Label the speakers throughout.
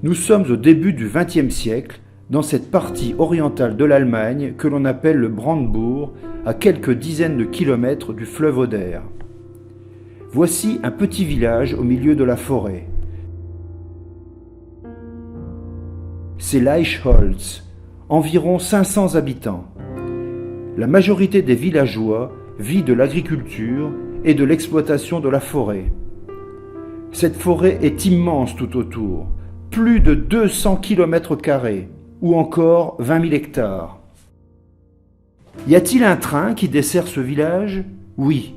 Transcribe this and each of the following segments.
Speaker 1: Nous sommes au début du XXe siècle, dans cette partie orientale de l'Allemagne que l'on appelle le Brandebourg, à quelques dizaines de kilomètres du fleuve Oder. Voici un petit village au milieu de la forêt. C'est Leichholz, environ 500 habitants. La majorité des villageois vit de l'agriculture et de l'exploitation de la forêt. Cette forêt est immense tout autour, plus de 200 km², ou encore 20 000 hectares. Y a-t-il un train qui dessert ce village? Oui,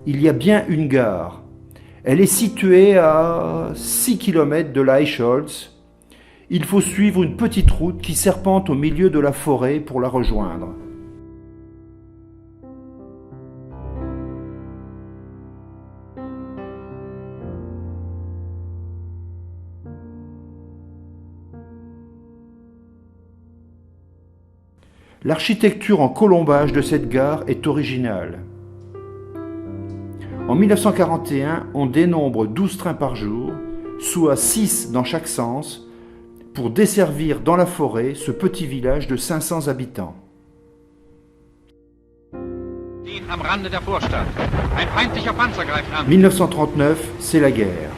Speaker 1: il y a bien une gare. Elle est située à 6 km de Leichholz. Il faut suivre une petite route qui serpente au milieu de la forêt pour la rejoindre. L'architecture en colombage de cette gare est originale. En 1941, on dénombre 12 trains par jour, soit 6 dans chaque sens, pour desservir dans la forêt ce petit village de 500 habitants. 1939, c'est la guerre.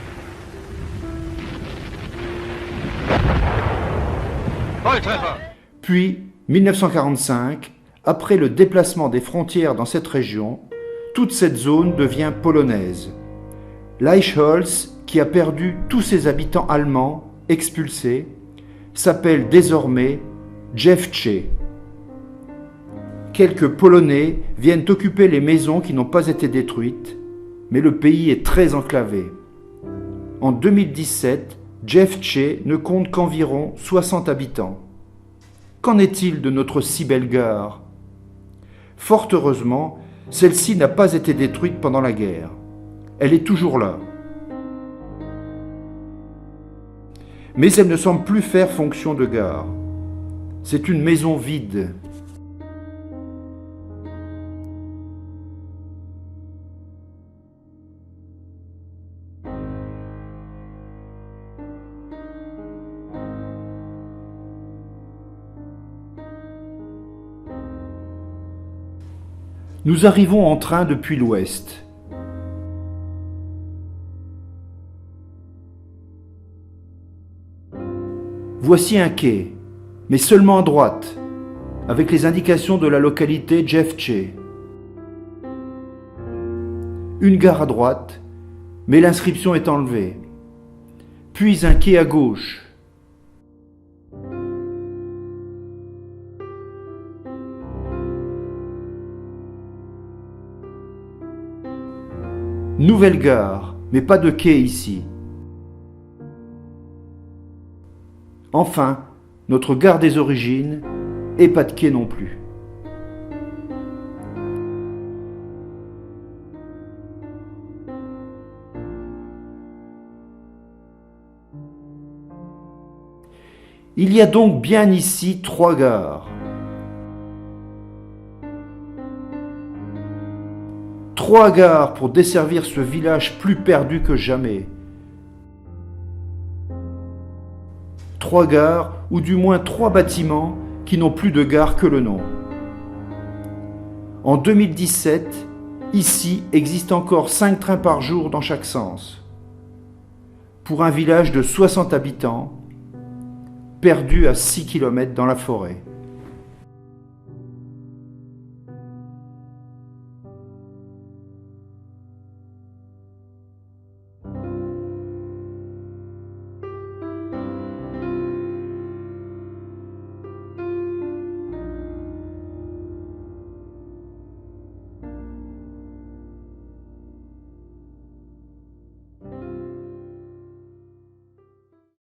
Speaker 1: Puis, 1945, après le déplacement des frontières dans cette région, toute cette zone devient polonaise. Leichholz, qui a perdu tous ses habitants allemands expulsés, s'appelle désormais Dziewczę. Quelques Polonais viennent occuper les maisons qui n'ont pas été détruites, mais le pays est très enclavé. En 2017, Dziewczę ne compte qu'environ 60 habitants. Qu'en est-il de notre si belle gare? Fort heureusement, celle-ci n'a pas été détruite pendant la guerre. Elle est toujours là. Mais elle ne semble plus faire fonction de gare. C'est une maison vide. Nous arrivons en train depuis l'ouest. Voici un quai, mais seulement à droite, avec les indications de la localité Dziewczę. Une gare à droite, mais l'inscription est enlevée. Puis un quai à gauche. Nouvelle gare, mais pas de quai ici. Enfin, notre gare des origines, et pas de quai non plus. Il y a donc bien ici 3 gares. 3 gares pour desservir ce village plus perdu que jamais. 3 gares, ou du moins 3 bâtiments qui n'ont plus de gare que le nom. En 2017, ici existe encore 5 trains par jour dans chaque sens. Pour un village de 60 habitants, perdu à 6 km dans la forêt.